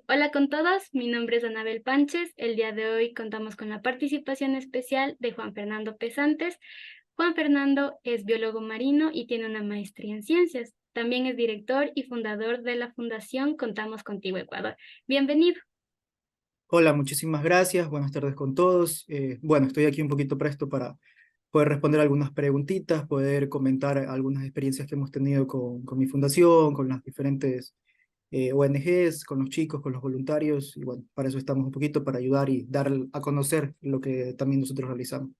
Hola con todos, mi nombre es Anabel Panches. El día de hoy contamos con la participación especial de Juan Fernando Pesantes. Juan Fernando es biólogo marino y tiene una maestría en ciencias. También es director y fundador de la Fundación Contamos Contigo Ecuador. Bienvenido. Hola, muchísimas gracias. Buenas tardes con todos. Bueno, estoy aquí un poquito presto para poder responder algunas preguntitas, poder comentar algunas experiencias que hemos tenido con mi fundación, con las diferentes ONGs, con los chicos, con los voluntarios. Y bueno, para eso estamos un poquito, para ayudar y dar a conocer lo que también nosotros realizamos.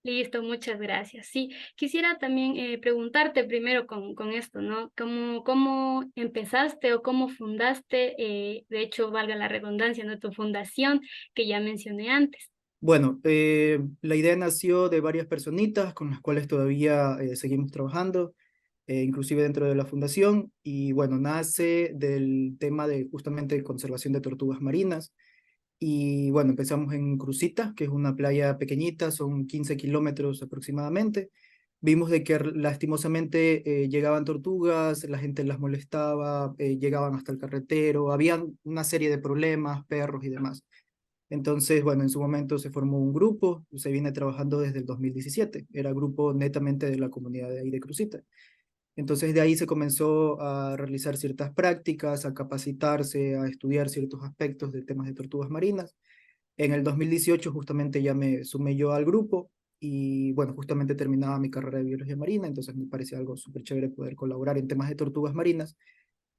Listo, muchas gracias. Sí, quisiera también preguntarte primero con esto, ¿no? ¿Cómo empezaste o cómo fundaste, de hecho, valga la redundancia, ¿no? Tu fundación que ya mencioné antes. Bueno, la idea nació de varias personitas con las cuales todavía seguimos trabajando, inclusive dentro de la fundación, y bueno, nace del tema de justamente conservación de tortugas marinas. Y bueno, empezamos en Crucita, que es una playa pequeñita, son 15 kilómetros aproximadamente. Vimos de que lastimosamente llegaban tortugas, la gente las molestaba, llegaban hasta el carretero, había una serie de problemas, perros y demás. Entonces, bueno, en su momento se formó un grupo, se viene trabajando desde el 2017, era grupo netamente de la comunidad de ahí de Crucita. Entonces de ahí se comenzó a realizar ciertas prácticas, a capacitarse, a estudiar ciertos aspectos de temas de tortugas marinas. En el 2018 justamente ya me sumé yo al grupo y bueno, justamente terminaba mi carrera de biología marina, entonces me parecía algo súper chévere poder colaborar en temas de tortugas marinas,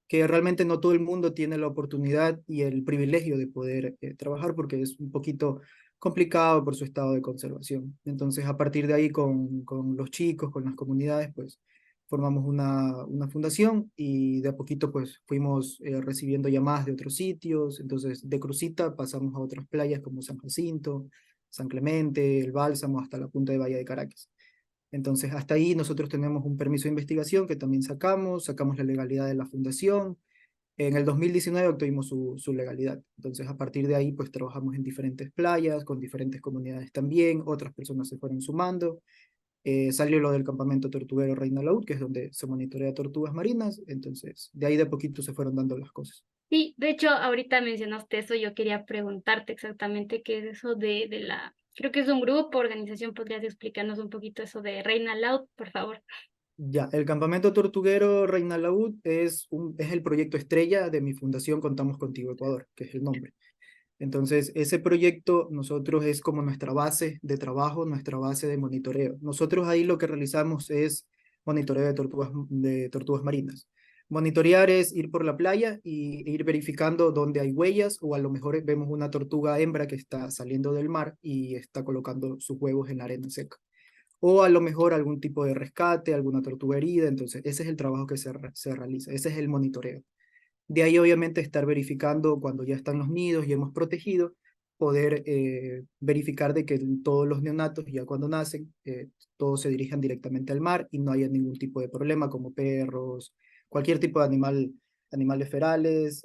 que realmente no todo el mundo tiene la oportunidad y el privilegio de poder trabajar porque es un poquito complicado por su estado de conservación. Entonces, a partir de ahí, con los chicos, con las comunidades, pues formamos una fundación y de a poquito pues fuimos recibiendo llamadas de otros sitios. Entonces, de Crucita pasamos a otras playas como San Jacinto, San Clemente, El Bálsamo, hasta la punta de Bahía de Caracas. Entonces, hasta ahí nosotros tenemos un permiso de investigación que también sacamos la legalidad de la fundación. En el 2019 obtuvimos su legalidad. Entonces, a partir de ahí, pues trabajamos en diferentes playas, con diferentes comunidades también, otras personas se fueron sumando. Salió lo del campamento tortuguero Reina Laúd, que es donde se monitorea tortugas marinas. Entonces, de ahí de a poquito se fueron dando las cosas. Sí, de hecho, ahorita mencionaste eso, yo quería preguntarte exactamente qué es eso de la, creo que es un grupo, organización, ¿podrías explicarnos un poquito eso de Reina Loud, por favor? Ya, el campamento tortuguero Reina Laúd es el proyecto estrella de mi fundación Contamos Contigo Ecuador, que es el nombre. Entonces, ese proyecto nosotros es como nuestra base de trabajo, nuestra base de monitoreo. Nosotros ahí lo que realizamos es monitoreo de tortugas marinas. Monitorear es ir por la playa y ir verificando dónde hay huellas o a lo mejor vemos una tortuga hembra que está saliendo del mar y está colocando sus huevos en la arena seca. O a lo mejor algún tipo de rescate, alguna tortuga herida. Entonces, ese es el trabajo que se realiza, ese es el monitoreo. De ahí obviamente estar verificando cuando ya están los nidos y hemos protegido, poder verificar de que todos los neonatos ya cuando nacen, todos se dirijan directamente al mar y no haya ningún tipo de problema como perros, cualquier tipo de animales ferales,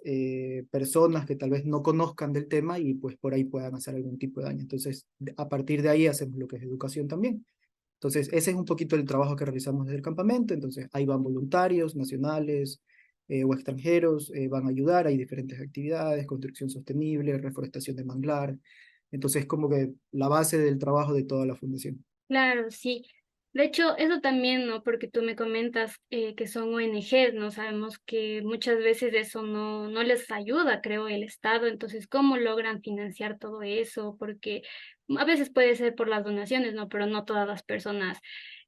personas que tal vez no conozcan del tema y pues por ahí puedan hacer algún tipo de daño. Entonces, a partir de ahí hacemos lo que es educación también. Entonces, ese es un poquito el trabajo que realizamos desde el campamento. Entonces, ahí van voluntarios nacionales o extranjeros, van a ayudar. Hay diferentes actividades, construcción sostenible, reforestación de manglar. Entonces, como que la base del trabajo de toda la fundación. Claro, sí. De hecho, eso también, ¿no? Porque tú me comentas que son ONGs, ¿no? Sabemos que muchas veces eso no les ayuda, creo, el Estado. Entonces, ¿cómo logran financiar todo eso? Porque a veces puede ser por las donaciones, ¿no? Pero no todas las personas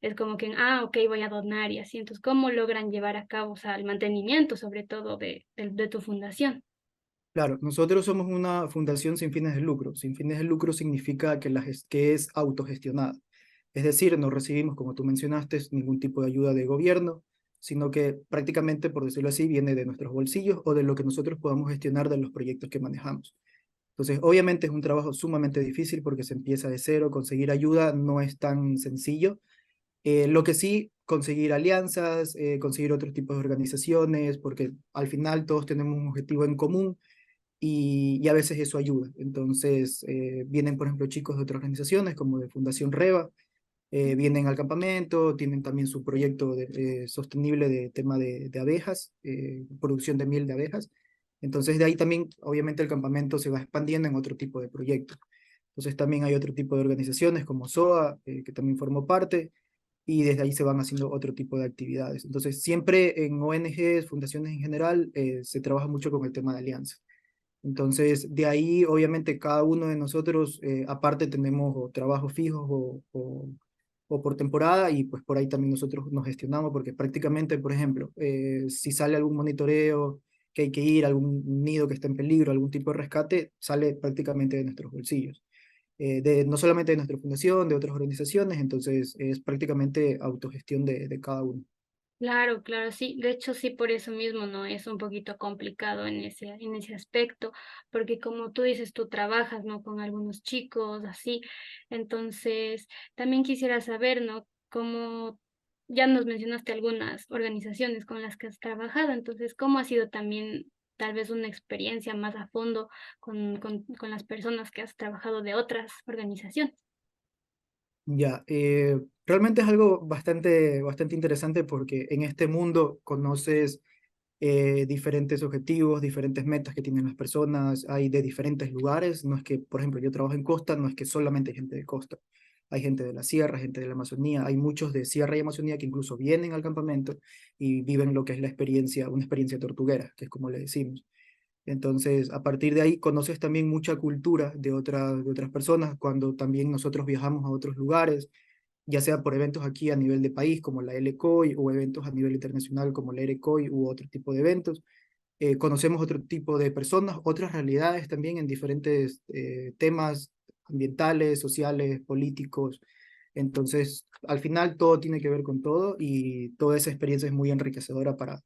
es como que, ok, voy a donar y así. Entonces, ¿cómo logran llevar a cabo, o sea, el mantenimiento, sobre todo, de tu fundación? Claro, nosotros somos una fundación sin fines de lucro. Sin fines de lucro significa que es autogestionada. Es decir, no recibimos, como tú mencionaste, ningún tipo de ayuda de gobierno, sino que prácticamente, por decirlo así, viene de nuestros bolsillos o de lo que nosotros podamos gestionar de los proyectos que manejamos. Entonces, obviamente es un trabajo sumamente difícil porque se empieza de cero, conseguir ayuda no es tan sencillo. Lo que sí, conseguir alianzas, conseguir otros tipos de organizaciones, porque al final todos tenemos un objetivo en común y a veces eso ayuda. Entonces, vienen, por ejemplo, chicos de otras organizaciones como de Fundación Reva, vienen al campamento, tienen también su proyecto sostenible de tema de abejas, producción de miel de abejas. Entonces de ahí también, obviamente, el campamento se va expandiendo en otro tipo de proyectos. Entonces también hay otro tipo de organizaciones como SOA, que también formó parte, y desde ahí se van haciendo otro tipo de actividades. Entonces siempre en ONGs, fundaciones en general, se trabaja mucho con el tema de alianzas. Entonces, de ahí, obviamente, cada uno de nosotros, aparte, tenemos o trabajos fijos o por temporada, y pues por ahí también nosotros nos gestionamos, porque prácticamente, por ejemplo, si sale algún monitoreo que hay que ir, algún nido que está en peligro, algún tipo de rescate, sale prácticamente de nuestros bolsillos. No solamente de nuestra fundación, de otras organizaciones, entonces es prácticamente autogestión de cada uno. Claro, claro, sí. De hecho, sí, por eso mismo, ¿no? Es un poquito complicado en ese aspecto, porque como tú dices, tú trabajas, ¿no? Con algunos chicos, así. Entonces, también quisiera saber, ¿no? Cómo, ya nos mencionaste algunas organizaciones con las que has trabajado, entonces, ¿cómo ha sido también tal vez una experiencia más a fondo con las personas que has trabajado de otras organizaciones? Ya, realmente es algo bastante interesante porque en este mundo conoces diferentes objetivos, diferentes metas que tienen las personas, hay de diferentes lugares, no es que, por ejemplo, yo trabajo en costa, no es que solamente hay gente de costa, hay gente de la sierra, gente de la Amazonía, hay muchos de sierra y Amazonía que incluso vienen al campamento y viven lo que es la experiencia, una experiencia tortuguera, que es como le decimos. Entonces, a partir de ahí conoces también mucha cultura de otras personas cuando también nosotros viajamos a otros lugares, ya sea por eventos aquí a nivel de país como la LCOI o eventos a nivel internacional como la ERECOI u otro tipo de eventos. Conocemos otro tipo de personas, otras realidades también en diferentes temas ambientales, sociales, políticos. Entonces, al final todo tiene que ver con todo y toda esa experiencia es muy enriquecedora para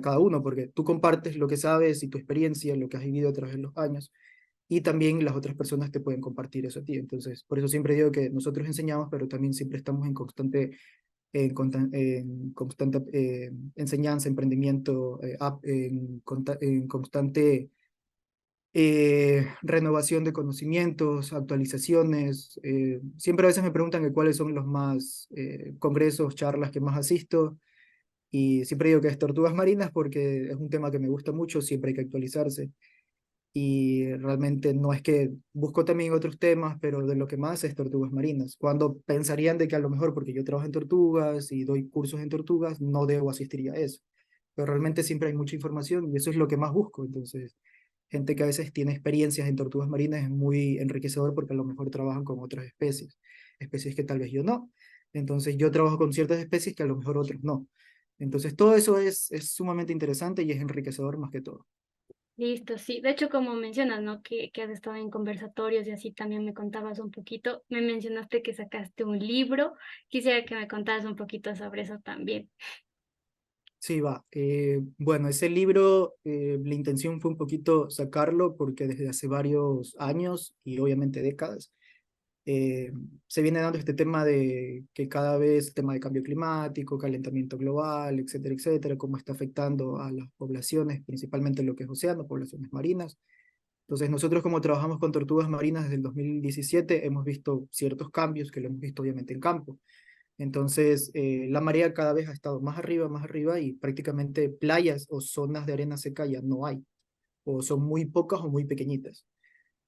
cada uno, porque tú compartes lo que sabes y tu experiencia, lo que has vivido a través de los años, y también las otras personas te pueden compartir eso a ti. Entonces, por eso siempre digo que nosotros enseñamos, pero también siempre estamos en constante enseñanza, emprendimiento, en constante renovación de conocimientos, actualizaciones. Siempre a veces me preguntan que cuáles son los más congresos, charlas que más asisto. Y siempre digo que es tortugas marinas porque es un tema que me gusta mucho, siempre hay que actualizarse. Y realmente no es que busco también otros temas, pero de lo que más es tortugas marinas. Cuando pensarían de que a lo mejor porque yo trabajo en tortugas y doy cursos en tortugas, no debo asistir a eso. Pero realmente siempre hay mucha información y eso es lo que más busco. Entonces, gente que a veces tiene experiencias en tortugas marinas es muy enriquecedor porque a lo mejor trabajan con otras especies, especies que tal vez yo no. Entonces, yo trabajo con ciertas especies que a lo mejor otros no. Entonces, todo eso es sumamente interesante y es enriquecedor más que todo. Listo, sí. De hecho, como mencionas, ¿no? Que has estado en conversatorios y así también me contabas un poquito. Me mencionaste que sacaste un libro. Quisiera que me contaras un poquito sobre eso también. Sí, va. Bueno, ese libro, la intención fue un poquito sacarlo porque desde hace varios años y obviamente décadas, eh, se viene dando este tema de que cada vez, tema de cambio climático, calentamiento global, etcétera, etcétera, cómo está afectando a las poblaciones, principalmente lo que es océano, poblaciones marinas. Entonces, nosotros como trabajamos con tortugas marinas desde el 2017, hemos visto ciertos cambios que lo hemos visto obviamente en campo. Entonces, la marea cada vez ha estado más arriba y prácticamente playas o zonas de arena seca ya no hay, o son muy pocas o muy pequeñitas.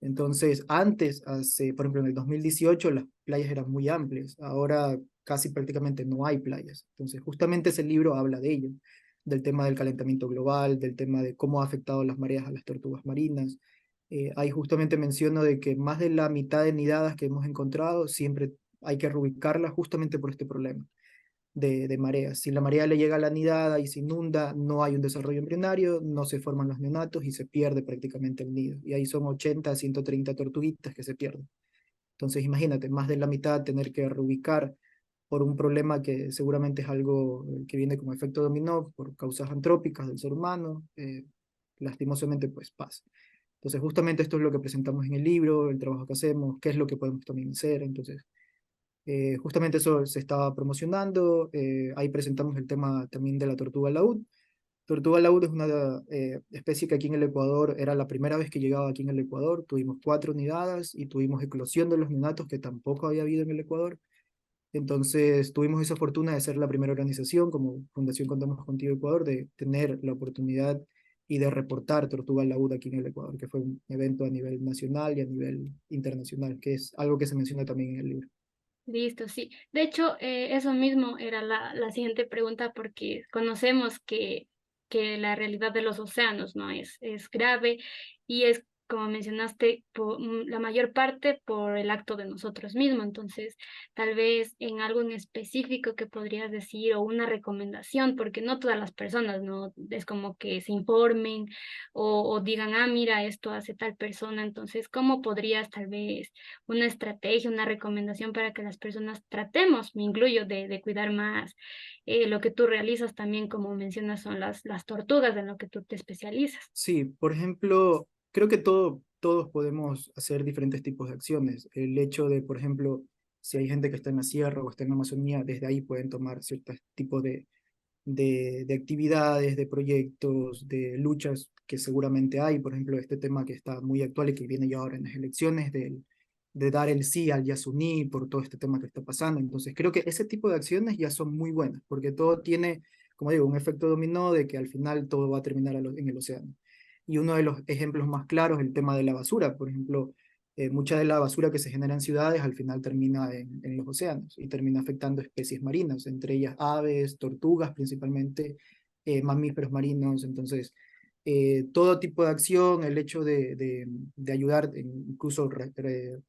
Entonces, antes, por ejemplo, en el 2018, las playas eran muy amplias, ahora casi prácticamente no hay playas. Entonces, justamente ese libro habla de ello, del tema del calentamiento global, del tema de cómo ha afectado las mareas a las tortugas marinas. Ahí justamente menciono de que más de la mitad de nidadas que hemos encontrado siempre hay que reubicarlas justamente por este problema de mareas. Si la marea le llega a la nidada y se inunda, no hay un desarrollo embrionario, no se forman los neonatos y se pierde prácticamente el nido. Y ahí son 80 a 130 tortuguitas que se pierden. Entonces imagínate, más de la mitad tener que reubicar por un problema que seguramente es algo que viene como efecto dominó por causas antrópicas del ser humano, lastimosamente pues pasa. Entonces justamente esto es lo que presentamos en el libro, el trabajo que hacemos, qué es lo que podemos también hacer. Entonces justamente eso se estaba promocionando. Ahí presentamos el tema también de la tortuga laúd. Tortuga laúd es una especie que aquí en el Ecuador era la primera vez que llegaba aquí en el Ecuador. Tuvimos 4 nidadas y tuvimos eclosión de los neonatos que tampoco había habido en el Ecuador. Entonces tuvimos esa fortuna de ser la primera organización como Fundación Contamos Contigo Ecuador, de tener la oportunidad y de reportar tortuga laúd aquí en el Ecuador, que fue un evento a nivel nacional y a nivel internacional, que es algo que se menciona también en el libro. Listo, sí. De hecho, eso mismo era la siguiente pregunta porque conocemos que la realidad de los océanos no es grave y es, como mencionaste, la mayor parte por el acto de nosotros mismos. Entonces, tal vez en algo en específico que podrías decir o una recomendación, porque no todas las personas, ¿no? Es como que se informen o digan, ah, mira, esto hace tal persona. Entonces, ¿cómo podrías tal vez una estrategia, una recomendación para que las personas tratemos, me incluyo, de cuidar más lo que tú realizas también, como mencionas, son las tortugas en lo que tú te especializas? Sí, por ejemplo, creo que todos podemos hacer diferentes tipos de acciones. El hecho de, por ejemplo, si hay gente que está en la sierra o está en la Amazonía, desde ahí pueden tomar ciertos tipos de actividades, de proyectos, de luchas que seguramente hay. Por ejemplo, este tema que está muy actual y que viene ya ahora en las elecciones, de dar el sí al Yasuní por todo este tema que está pasando. Entonces, creo que ese tipo de acciones ya son muy buenas, porque todo tiene, como digo, un efecto dominó de que al final todo va a terminar en el océano. Y uno de los ejemplos más claros es el tema de la basura. Por ejemplo, mucha de la basura que se genera en ciudades al final termina en los océanos y termina afectando especies marinas, entre ellas aves, tortugas principalmente, mamíferos marinos. Entonces, todo tipo de acción, el hecho de ayudar, incluso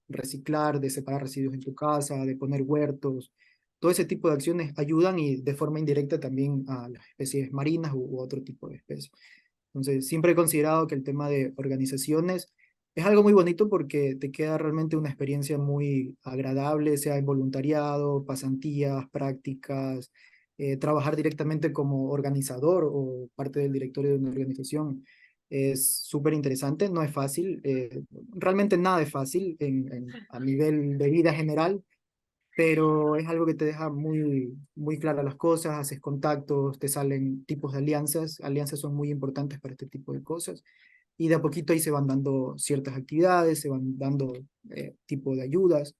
reciclar, de separar residuos en tu casa, de poner huertos, todo ese tipo de acciones ayudan y de forma indirecta también a las especies marinas u otro tipo de especies. Entonces, siempre he considerado que el tema de organizaciones es algo muy bonito porque te queda realmente una experiencia muy agradable, sea en voluntariado, pasantías, prácticas, trabajar directamente como organizador o parte del directorio de una organización. Es súper interesante, no es fácil, realmente nada es fácil a nivel de vida general, pero es algo que te deja muy claras las cosas, haces contactos, te salen tipos de alianzas, alianzas son muy importantes para este tipo de cosas, y de a poquito ahí se van dando ciertas actividades, se van dando tipo de ayudas.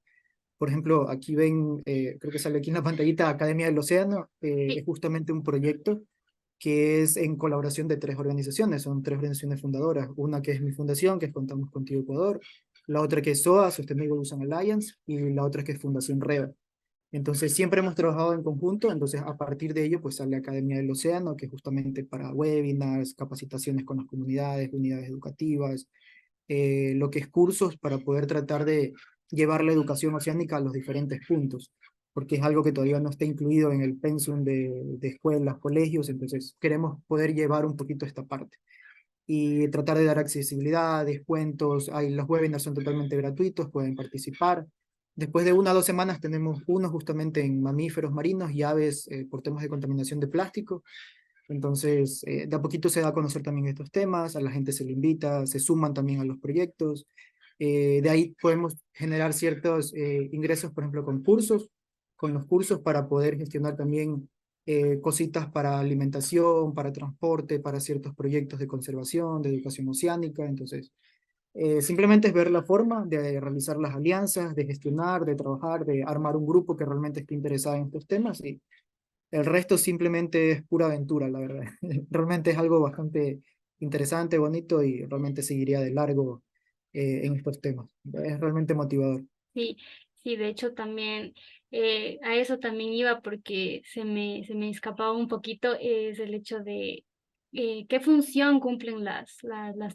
Por ejemplo, aquí ven, creo que sale aquí en la pantallita, Academia del Océano, es Sí. justamente un proyecto que es en colaboración de tres organizaciones, son tres organizaciones fundadoras, una que es mi fundación, que es Contamos Contigo Ecuador, la otra que es SOA, Sustainable Ocean Alliance, y la otra que es Fundación REVA. Entonces siempre hemos trabajado en conjunto, entonces a partir de ello pues sale Academia del Océano, que es justamente para webinars, capacitaciones con las comunidades, unidades educativas, lo que es cursos para poder tratar de llevar la educación oceánica a los diferentes puntos, porque es algo que todavía no está incluido en el pensum de escuelas, colegios, entonces queremos poder llevar un poquito esta parte y tratar de dar accesibilidad, descuentos. Los webinars son totalmente gratuitos, pueden participar. Después de 1 o 2 semanas tenemos uno justamente en mamíferos marinos y aves por temas de contaminación de plástico. Entonces, de a poquito se da a conocer también estos temas, a la gente se le invita, se suman también a los proyectos. De ahí podemos generar ciertos ingresos, por ejemplo, con cursos, con los cursos para poder gestionar también cositas para alimentación, para transporte, para ciertos proyectos de conservación, de educación oceánica. Entonces, simplemente es ver la forma de realizar las alianzas, de gestionar, de trabajar, de armar un grupo que realmente esté interesado en estos temas y el resto simplemente es pura aventura, la verdad. Realmente es algo bastante interesante, bonito y realmente seguiría de largo en estos temas. Es realmente motivador. Sí, sí, de hecho también a eso también iba porque se me escapaba un poquito, es el hecho de qué función cumplen las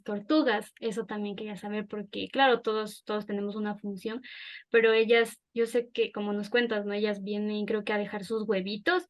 tortugas. Eso también quería saber porque, claro, todos tenemos una función, pero ellas, yo sé que como nos cuentas, ¿no? Ellas vienen creo que a dejar sus huevitos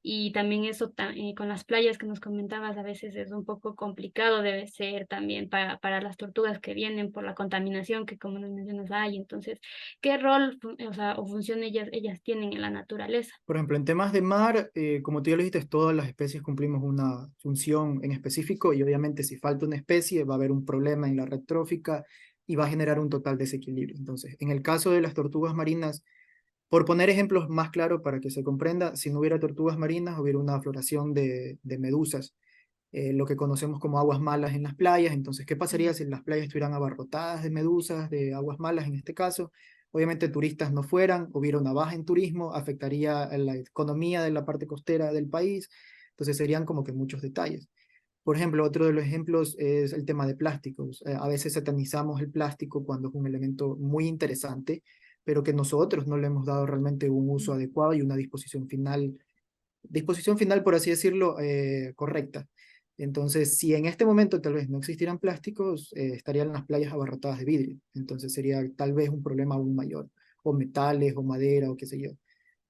y también eso con las playas que nos comentabas a veces es un poco complicado, debe ser también para las tortugas que vienen por la contaminación que como nos mencionas hay. Entonces, ¿qué rol, o sea, o función ellas tienen en la naturaleza? Por ejemplo, en temas de mar, como tú ya lo dijiste, todas las especies cumplimos una función en específico y obviamente si falta una especie va a haber un problema en la red trófica y va a generar un total desequilibrio. Entonces, en el caso de las tortugas marinas, por poner ejemplos más claros para que se comprenda, si no hubiera tortugas marinas, hubiera una floración de medusas, lo que conocemos como aguas malas en las playas. Entonces, ¿qué pasaría si las playas estuvieran abarrotadas de medusas, de aguas malas en este caso? Obviamente turistas no fueran, hubiera una baja en turismo, afectaría a la economía de la parte costera del país. Entonces serían como que muchos detalles. Por ejemplo, otro de los ejemplos es el tema de plásticos. A veces satanizamos el plástico cuando es un elemento muy interesante, pero que nosotros no le hemos dado realmente un uso adecuado y una disposición final, por así decirlo, correcta. Entonces, si en este momento tal vez no existieran plásticos, estarían las playas abarrotadas de vidrio. Entonces sería tal vez un problema aún mayor, o metales, o madera, o qué sé yo.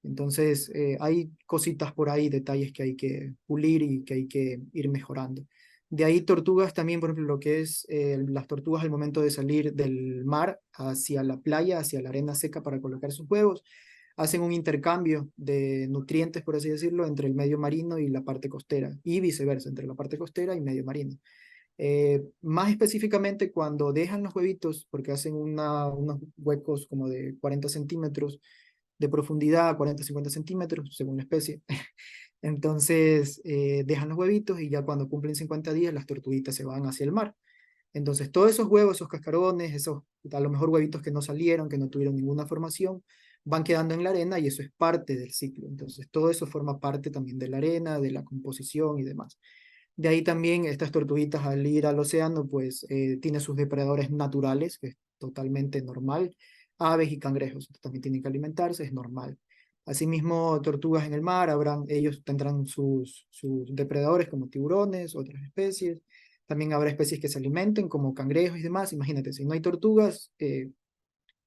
Entonces, hay cositas por ahí, detalles que hay que pulir y que hay que ir mejorando. De ahí tortugas también, por ejemplo, lo que es las tortugas al momento de salir del mar hacia la playa, hacia la arena seca para colocar sus huevos, hacen un intercambio de nutrientes, por así decirlo, entre el medio marino y la parte costera, y viceversa, entre la parte costera y medio marino. Más específicamente cuando dejan los huevitos, porque hacen unos huecos como de 40 centímetros de profundidad, 40-50 centímetros, según la especie. Entonces, dejan los huevitos y ya cuando cumplen 50 días, las tortuguitas se van hacia el mar. Entonces, todos esos huevos, esos cascarones, esos a lo mejor huevitos que no salieron, que no tuvieron ninguna formación, van quedando en la arena y eso es parte del ciclo. Entonces, todo eso forma parte también de la arena, de la composición y demás. De ahí también estas tortuguitas al ir al océano, pues tiene sus depredadores naturales, que es totalmente normal. Aves y cangrejos también tienen que alimentarse, es normal. Asimismo, tortugas en el mar, ellos tendrán sus depredadores como tiburones, otras especies. También habrá especies que se alimenten como cangrejos y demás. Imagínate, si no hay tortugas,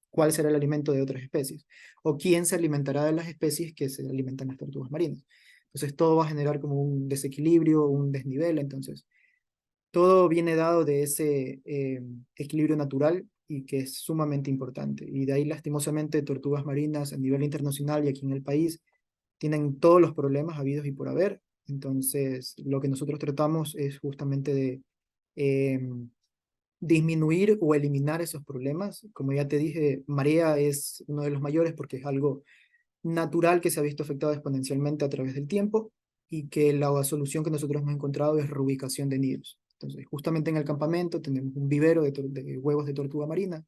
¿cuál será el alimento de otras especies? ¿O quién se alimentará de las especies que se alimentan las tortugas marinas? Entonces todo va a generar como un desequilibrio, un desnivel. Entonces todo viene dado de ese equilibrio natural y que es sumamente importante. Y de ahí lastimosamente tortugas marinas a nivel internacional y aquí en el país tienen todos los problemas habidos y por haber. Entonces lo que nosotros tratamos es justamente de disminuir o eliminar esos problemas. Como ya te dije, marea es uno de los mayores porque es algo natural que se ha visto afectado exponencialmente a través del tiempo y que la solución que nosotros hemos encontrado es reubicación de nidos. Entonces, justamente en el campamento tenemos un vivero de huevos de tortuga marina.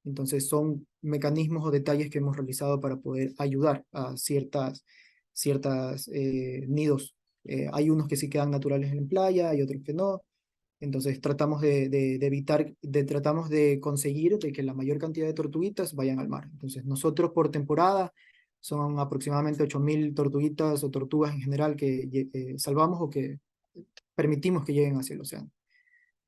Entonces, son mecanismos o detalles que hemos realizado para poder ayudar a ciertas nidos. Hay unos que sí quedan naturales en la playa, hay otros que no. Entonces tratamos de evitar, tratamos de conseguir de que la mayor cantidad de tortuguitas vayan al mar. Entonces nosotros por temporada son aproximadamente 8.000 tortuguitas o tortugas en general que salvamos o que permitimos que lleguen hacia el océano.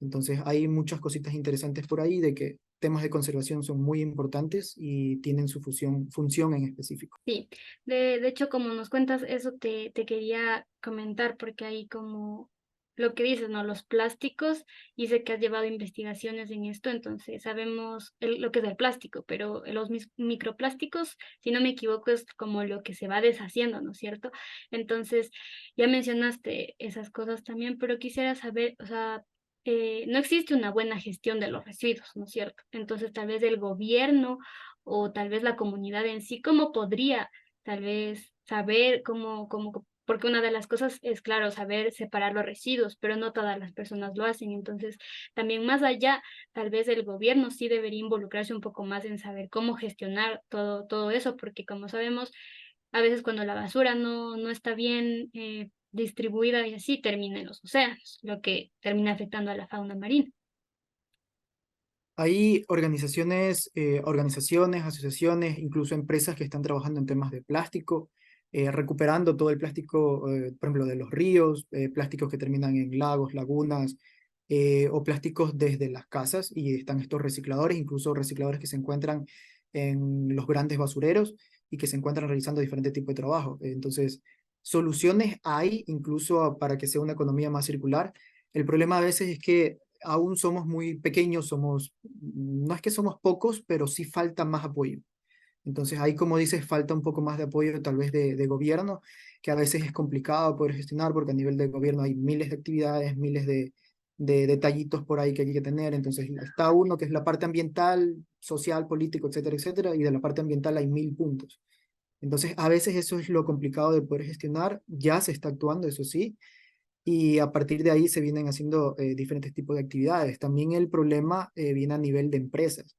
Entonces hay muchas cositas interesantes por ahí de que temas de conservación son muy importantes y tienen su función en específico. Sí, de hecho, como nos cuentas, eso te quería comentar, porque hay como lo que dices, ¿no? Los plásticos, y sé que has llevado investigaciones en esto, entonces sabemos lo que es el plástico, pero los microplásticos, si no me equivoco, es como lo que se va deshaciendo, ¿no es cierto? Entonces, ya mencionaste esas cosas también, pero quisiera saber, o sea, no existe una buena gestión de los residuos, ¿no es cierto? Entonces, tal vez el gobierno o tal vez la comunidad en sí, ¿cómo podría tal vez saber porque una de las cosas es, claro, saber separar los residuos, pero no todas las personas lo hacen. Entonces, también más allá, tal vez el gobierno sí debería involucrarse un poco más en saber cómo gestionar todo eso, porque como sabemos, a veces cuando la basura no está bien distribuida y así, termina en los océanos, lo que termina afectando a la fauna marina. Hay organizaciones, asociaciones, incluso empresas que están trabajando en temas de plástico, recuperando todo el plástico, por ejemplo, de los ríos, plásticos que terminan en lagos, lagunas, o plásticos desde las casas, y están estos recicladores, incluso recicladores que se encuentran en los grandes basureros y que se encuentran realizando diferentes tipos de trabajo. Entonces, soluciones hay incluso para que sea una economía más circular. El problema a veces es que aún somos muy pequeños, no es que somos pocos, pero sí falta más apoyo. Entonces ahí, como dices, falta un poco más de apoyo tal vez de gobierno, que a veces es complicado poder gestionar porque a nivel de gobierno hay miles de actividades, miles de detallitos por ahí que hay que tener. Entonces está uno que es la parte ambiental, social, político, etcétera, etcétera, y de la parte ambiental hay 1.000 puntos. Entonces a veces eso es lo complicado de poder gestionar. Ya se está actuando, eso sí, y a partir de ahí se vienen haciendo diferentes tipos de actividades. También el problema viene a nivel de empresas,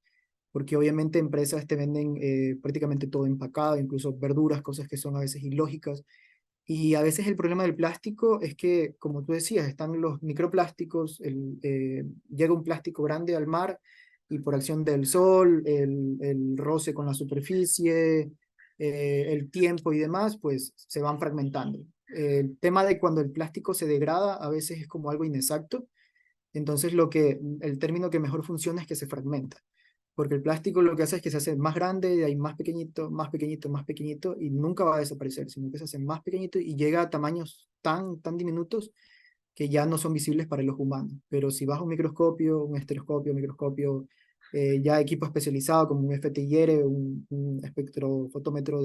porque obviamente empresas te venden prácticamente todo empacado, incluso verduras, cosas que son a veces ilógicas, Y a veces el problema del plástico es que, como tú decías, están los microplásticos, llega un plástico grande al mar y por acción del sol, el roce con la superficie, el tiempo y demás, pues se van fragmentando. El tema de cuando el plástico se degrada a veces es como algo inexacto, entonces el término que mejor funciona es que se fragmenta, porque el plástico lo que hace es que se hace más grande, de ahí más pequeñito, más pequeñito, más pequeñito, y nunca va a desaparecer, sino que se hace más pequeñito y llega a tamaños tan diminutos que ya no son visibles para el ojo humano. Pero si vas a un microscopio, un estereoscopio, un microscopio, ya equipo especializado como un FTIR, un espectrofotómetro,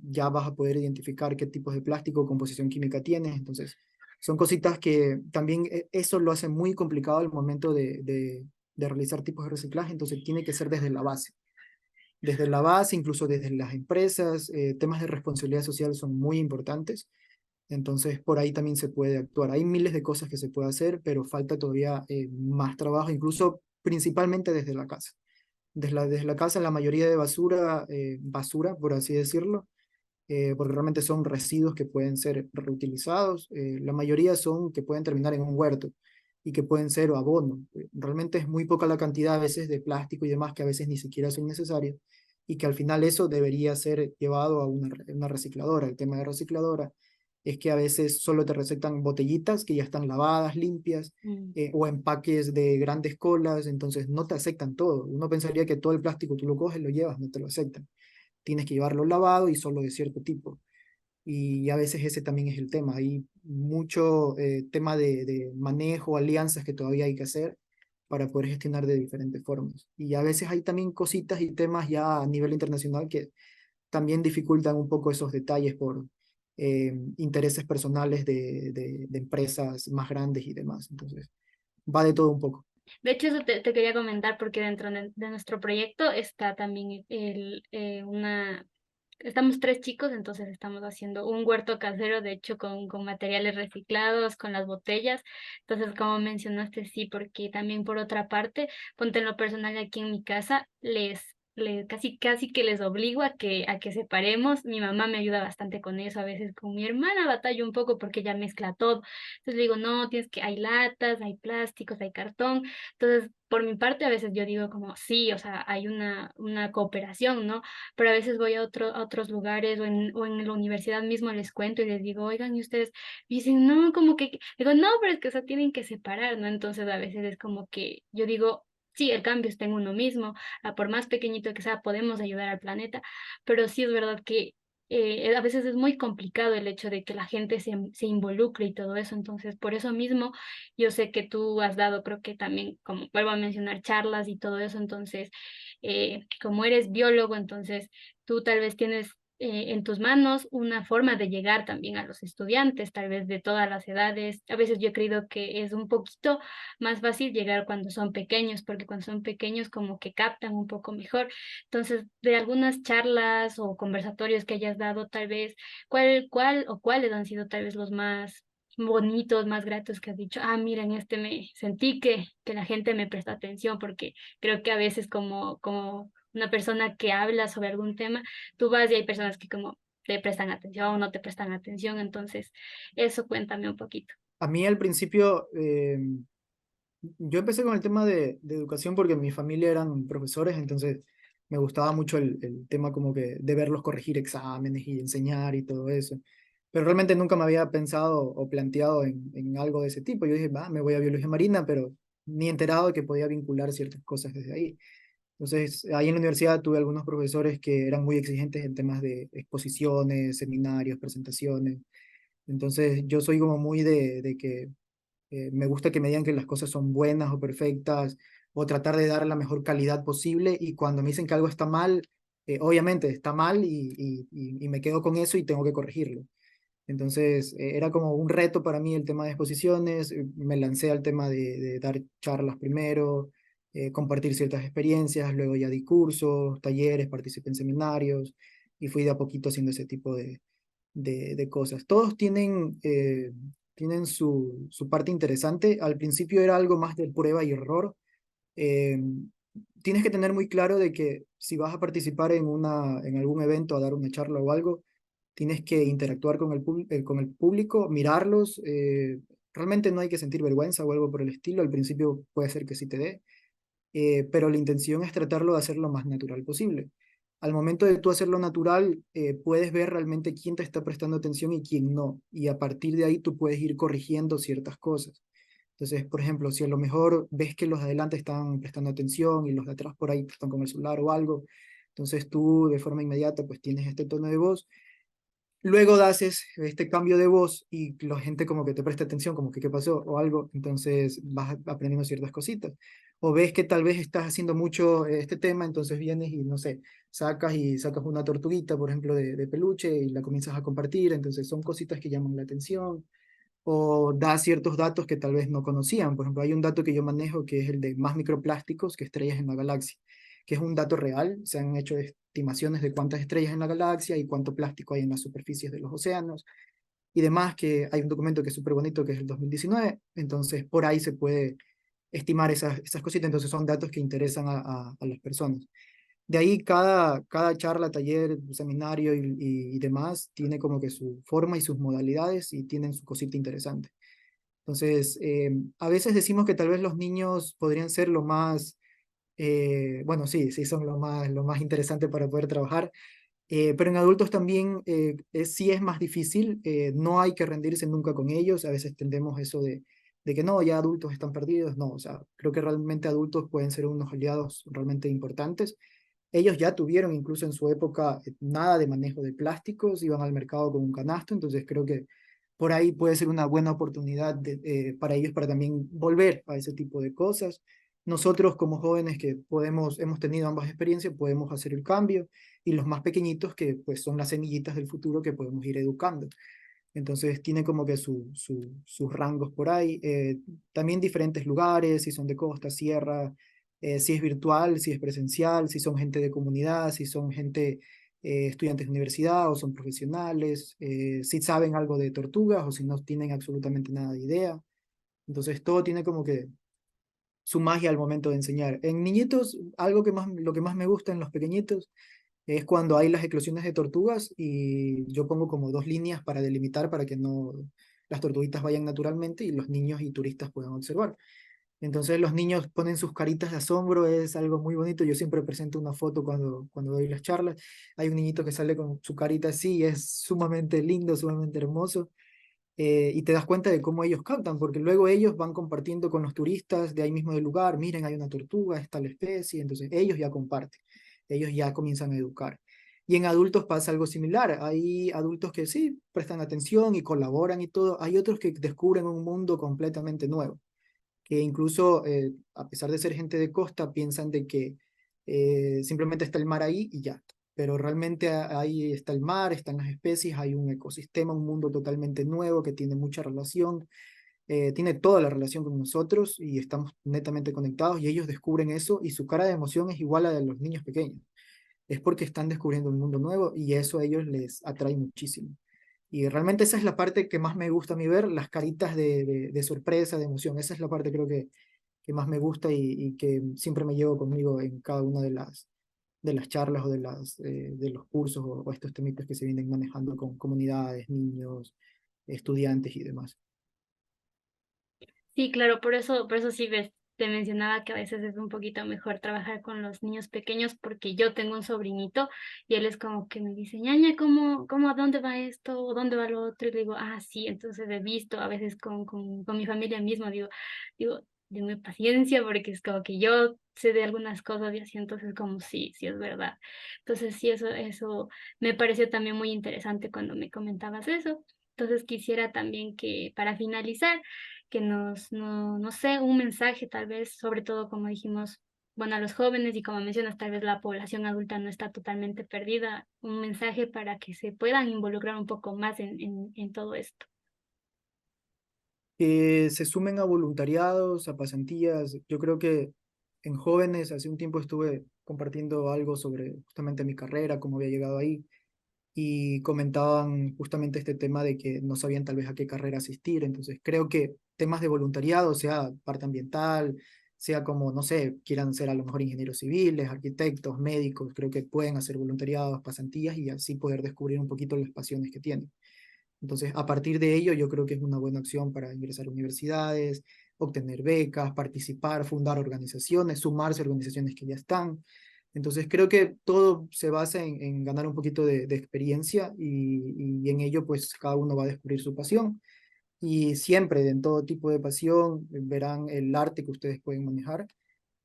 ya vas a poder identificar qué tipos de plástico, composición química tienes. Entonces, son cositas que también eso lo hace muy complicado al momento de realizar tipos de reciclaje, entonces tiene que ser desde la base. Desde la base, incluso desde las empresas, temas de responsabilidad social son muy importantes, entonces por ahí también se puede actuar. Hay miles de cosas que se puede hacer, pero falta todavía más trabajo, incluso principalmente desde la casa. Desde la casa la mayoría de basura, por así decirlo, porque realmente son residuos que pueden ser reutilizados. La mayoría son que pueden terminar en un huerto y que pueden ser abono. Realmente es muy poca la cantidad a veces de plástico y demás que a veces ni siquiera son necesarios y que al final eso debería ser llevado a una recicladora. El tema de recicladora es que a veces solo te recetan botellitas que ya están lavadas, limpias, Mm. o empaques de grandes colas, entonces no te aceptan todo. Uno pensaría que todo el plástico tú lo coges, lo llevas, no te lo aceptan, tienes que llevarlo lavado y solo de cierto tipo. Y a veces ese también es el tema. Hay mucho tema de manejo, alianzas que todavía hay que hacer para poder gestionar de diferentes formas. Y a veces hay también cositas y temas ya a nivel internacional que también dificultan un poco esos detalles por intereses personales de empresas más grandes y demás. Entonces, va de todo un poco. De hecho, eso te quería comentar porque dentro de nuestro proyecto está también estamos tres chicos, entonces estamos haciendo un huerto casero, de hecho, con materiales reciclados, con las botellas. Entonces, como mencionaste, sí, porque también por otra parte, ponte en lo personal aquí en mi casa, casi que les obligo a que separemos. Mi mamá me ayuda bastante con eso, a veces con mi hermana batallo un poco porque ella mezcla todo. Entonces le digo, no, hay latas, hay plásticos, hay cartón. Entonces, por mi parte, a veces yo digo como, sí, o sea, hay una cooperación, ¿no? Pero a veces voy a otros lugares o en la universidad mismo les cuento y les digo, oigan, y ustedes y dicen, no, como que, digo, no, pero es que, o sea, tienen que separar, ¿no? Entonces a veces es como que yo digo, sí, el cambio está en uno mismo, por más pequeñito que sea, podemos ayudar al planeta, pero sí es verdad que a veces es muy complicado el hecho de que la gente se involucre y todo eso, entonces por eso mismo yo sé que tú has dado, creo que también, como vuelvo a mencionar, charlas y todo eso, entonces como eres biólogo, entonces tú tal vez tienes en tus manos una forma de llegar también a los estudiantes, tal vez de todas las edades. A veces yo he creído que es un poquito más fácil llegar cuando son pequeños, porque cuando son pequeños como que captan un poco mejor. Entonces, de algunas charlas o conversatorios que hayas dado, tal vez, ¿cuál o cuáles han sido tal vez los más bonitos, más gratos que has dicho? Ah, mira, en este me sentí que la gente me presta atención, porque creo que a veces como una persona que habla sobre algún tema, tú vas y hay personas que como te prestan atención o no te prestan atención, entonces eso cuéntame un poquito. A mí al principio, yo empecé con el tema de educación porque mi familia eran profesores, entonces me gustaba mucho el tema como que de verlos corregir exámenes y enseñar y todo eso. Pero realmente nunca me había pensado o planteado en algo de ese tipo. Yo dije, va, me voy a biología marina, pero ni enterado de que podía vincular ciertas cosas desde ahí. Entonces, ahí en la universidad tuve algunos profesores que eran muy exigentes en temas de exposiciones, seminarios, presentaciones. Entonces, yo soy como muy de que me gusta que me digan que las cosas son buenas o perfectas o tratar de dar la mejor calidad posible y cuando me dicen que algo está mal, obviamente está mal y me quedo con eso y tengo que corregirlo. Entonces era como un reto para mí el tema de exposiciones, me lancé al tema de dar charlas primero, compartir ciertas experiencias, luego ya di cursos, talleres, participé en seminarios y fui de a poquito haciendo ese tipo de cosas. Todos tienen su parte interesante. Al principio era algo más de prueba y error. Eh, Tienes que tener muy claro de que si vas a participar en algún evento, a dar una charla o algo, tienes que interactuar con el público, mirarlos. Realmente no hay que sentir vergüenza o algo por el estilo. Al principio puede ser que sí te dé, pero la intención es tratarlo de hacer lo más natural posible. Al momento de tú hacerlo natural, puedes ver realmente quién te está prestando atención y quién no. Y a partir de ahí tú puedes ir corrigiendo ciertas cosas. Entonces, por ejemplo, si a lo mejor ves que los de adelante están prestando atención y los de atrás por ahí están con el celular o algo, entonces tú de forma inmediata pues tienes este tono de voz. Luego haces este cambio de voz y la gente como que te presta atención, como que qué pasó o algo, entonces vas aprendiendo ciertas cositas. O ves que tal vez estás haciendo mucho este tema, entonces vienes y no sé, sacas una tortuguita, por ejemplo, de peluche y la comienzas a compartir, entonces son cositas que llaman la atención. O da ciertos datos que tal vez no conocían. Por ejemplo, hay un dato que yo manejo que es el de más microplásticos que estrellas en la galaxia, que es un dato real. Se han hecho estimaciones de cuántas estrellas en la galaxia y cuánto plástico hay en las superficies de los océanos y demás, que hay un documento que es súper bonito que es el 2019, entonces por ahí se puede estimar esas cositas, entonces son datos que interesan a las personas. De ahí cada charla, taller, seminario y demás tiene como que su forma y sus modalidades y tienen su cosita interesante. Entonces, a veces decimos que tal vez los niños podrían ser lo más, bueno, sí, sí son lo más interesante para poder trabajar, pero en adultos también sí es más difícil, no hay que rendirse nunca con ellos, a veces tendemos eso de que no, ya adultos están perdidos, no, o sea, creo que realmente adultos pueden ser unos aliados realmente importantes. Ellos ya tuvieron incluso en su época nada de manejo de plásticos, iban al mercado con un canasto, entonces creo que por ahí puede ser una buena oportunidad para ellos para también volver a ese tipo de cosas. Nosotros como jóvenes que hemos tenido ambas experiencias, podemos hacer el cambio y los más pequeñitos que pues son las semillitas del futuro que podemos ir educando. Entonces tiene como que sus rangos por ahí. También diferentes lugares, si son de costa, sierra, si es virtual, si es presencial, si son gente de comunidad, si son gente, estudiantes de universidad o son profesionales, si saben algo de tortugas o si no tienen absolutamente nada de idea. Entonces todo tiene como que su magia al momento de enseñar. En niñitos, lo que más me gusta en los pequeñitos es cuando hay las eclosiones de tortugas y yo pongo como dos líneas para delimitar para que no las tortuguitas vayan naturalmente y los niños y turistas puedan observar. Entonces los niños ponen sus caritas de asombro, es algo muy bonito. Yo siempre presento una foto cuando doy las charlas. Hay un niñito que sale con su carita así, es sumamente lindo, sumamente hermoso. Y te das cuenta de cómo ellos captan, porque luego ellos van compartiendo con los turistas de ahí mismo del lugar, miren, hay una tortuga, es tal especie, entonces ellos ya comparten, ellos ya comienzan a educar. Y en adultos pasa algo similar, hay adultos que sí prestan atención y colaboran y todo, hay otros que descubren un mundo completamente nuevo, que incluso a pesar de ser gente de costa, piensan de que simplemente está el mar ahí y ya. Pero realmente ahí está el mar, están las especies, hay un ecosistema, un mundo totalmente nuevo que tiene mucha relación, tiene toda la relación con nosotros y estamos netamente conectados y ellos descubren eso y su cara de emoción es igual a la de los niños pequeños. Es porque están descubriendo un mundo nuevo y eso a ellos les atrae muchísimo. Y realmente esa es la parte que más me gusta a mí ver, las caritas de sorpresa, de emoción. Esa es la parte creo que más me gusta y que siempre me llevo conmigo en cada una de las charlas o de los cursos o estos temitas que se vienen manejando con comunidades, niños, estudiantes y demás. Sí, claro, por eso sí ves, te mencionaba que a veces es un poquito mejor trabajar con los niños pequeños porque yo tengo un sobrinito y él es como que me dice, ñaña, ¿cómo, a dónde va esto? ¿O dónde va lo otro? Y le digo, ah, sí, entonces he visto a veces con mi familia mismo, digo, denme paciencia porque es como que yo sé de algunas cosas y así, entonces como sí, sí es verdad. Entonces sí, eso me pareció también muy interesante cuando me comentabas eso. Entonces quisiera también que para finalizar, que no sé, un mensaje tal vez, sobre todo como dijimos, bueno, a los jóvenes y como mencionas, tal vez la población adulta no está totalmente perdida, un mensaje para que se puedan involucrar un poco más en todo esto. Que se sumen a voluntariados, a pasantías. Yo creo que en jóvenes, hace un tiempo estuve compartiendo algo sobre justamente mi carrera, cómo había llegado ahí. Y comentaban justamente este tema de que no sabían tal vez a qué carrera asistir. Entonces, creo que temas de voluntariado, sea parte ambiental, sea como, no sé, quieran ser a lo mejor ingenieros civiles, arquitectos, médicos, creo que pueden hacer voluntariados, pasantías y así poder descubrir un poquito las pasiones que tienen. Entonces, a partir de ello, yo creo que es una buena opción para ingresar a universidades, obtener becas, participar, fundar organizaciones, sumarse a organizaciones que ya están. Entonces, creo que todo se basa en ganar un poquito de experiencia y en ello, pues, cada uno va a descubrir su pasión. Y siempre, en todo tipo de pasión, verán el arte que ustedes pueden manejar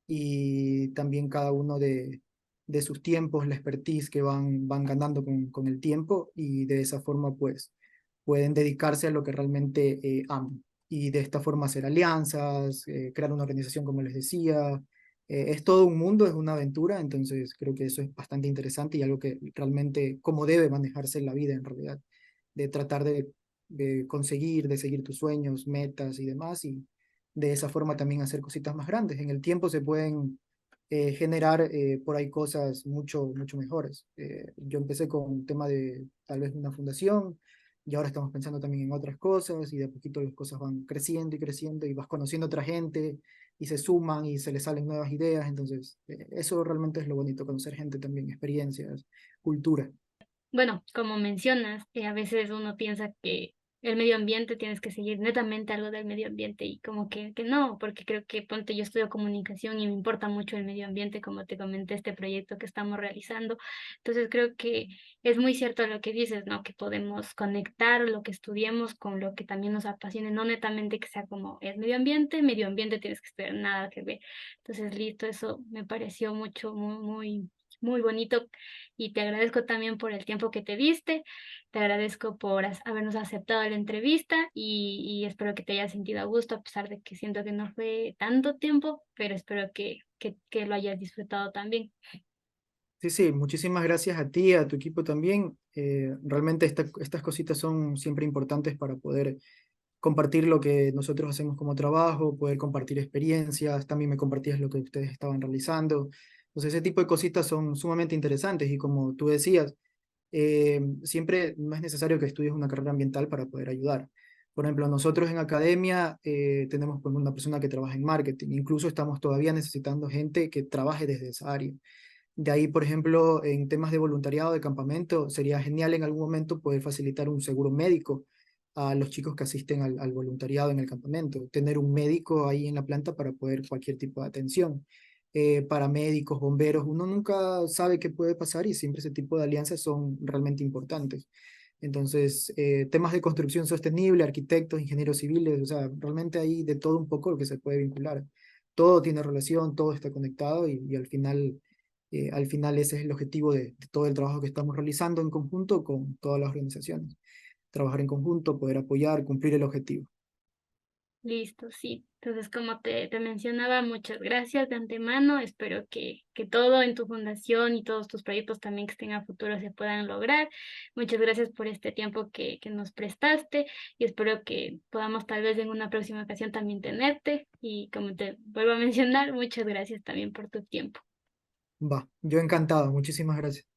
y también cada uno de sus tiempos, la expertise que van ganando con el tiempo y de esa forma pues pueden dedicarse a lo que realmente aman y de esta forma hacer alianzas, crear una organización como les decía. Es todo un mundo, es una aventura, entonces creo que eso es bastante interesante y algo que realmente como debe manejarse en la vida en realidad, de tratar de conseguir, de seguir tus sueños, metas y demás y de esa forma también hacer cositas más grandes. En el tiempo se pueden generar por ahí cosas mucho mejores. Yo empecé con un tema de tal vez una fundación y ahora estamos pensando también en otras cosas y de a poquito las cosas van creciendo y creciendo y vas conociendo a otra gente y se suman y se les salen nuevas ideas. Entonces, eso realmente es lo bonito, conocer gente también, experiencias, cultura. Bueno, como mencionas, a veces uno piensa que el medio ambiente tienes que seguir netamente algo del medio ambiente y como que no, porque creo que ponte yo estudio comunicación y me importa mucho el medio ambiente, como te comenté, este proyecto que estamos realizando. Entonces creo que es muy cierto lo que dices, ¿no? Que podemos conectar lo que estudiemos con lo que también nos apasione, no netamente que sea como es medio ambiente tienes que estudiar nada que ver. Entonces, listo, eso me pareció mucho, muy bonito y te agradezco también por el tiempo que te diste, te agradezco por habernos aceptado la entrevista y espero que te hayas sentido a gusto, a pesar de que siento que no fue tanto tiempo, pero espero que lo hayas disfrutado también. Sí, sí, muchísimas gracias a ti, a tu equipo también. Realmente estas cositas son siempre importantes para poder compartir lo que nosotros hacemos como trabajo, poder compartir experiencias, también me compartías lo que ustedes estaban realizando. Entonces, ese tipo de cositas son sumamente interesantes y como tú decías, siempre no es necesario que estudies una carrera ambiental para poder ayudar. Por ejemplo, nosotros en academia tenemos pues, una persona que trabaja en marketing, incluso estamos todavía necesitando gente que trabaje desde esa área. De ahí, por ejemplo, en temas de voluntariado, de campamento, sería genial en algún momento poder facilitar un seguro médico a los chicos que asisten al voluntariado en el campamento, tener un médico ahí en la planta para poder cualquier tipo de atención. Paramédicos, bomberos, uno nunca sabe qué puede pasar y siempre ese tipo de alianzas son realmente importantes. Entonces, temas de construcción sostenible, arquitectos, ingenieros civiles, o sea, realmente hay de todo un poco lo que se puede vincular. Todo tiene relación, todo está conectado y al final ese es el objetivo de todo el trabajo que estamos realizando en conjunto con todas las organizaciones. Trabajar en conjunto, poder apoyar, cumplir el objetivo. Listo, sí. Entonces, como te mencionaba, muchas gracias de antemano. Espero que todo en tu fundación y todos tus proyectos también que estén a futuro se puedan lograr. Muchas gracias por este tiempo que nos prestaste y espero que podamos tal vez en una próxima ocasión también tenerte. Y como te vuelvo a mencionar, muchas gracias también por tu tiempo. Va, yo encantado, muchísimas gracias.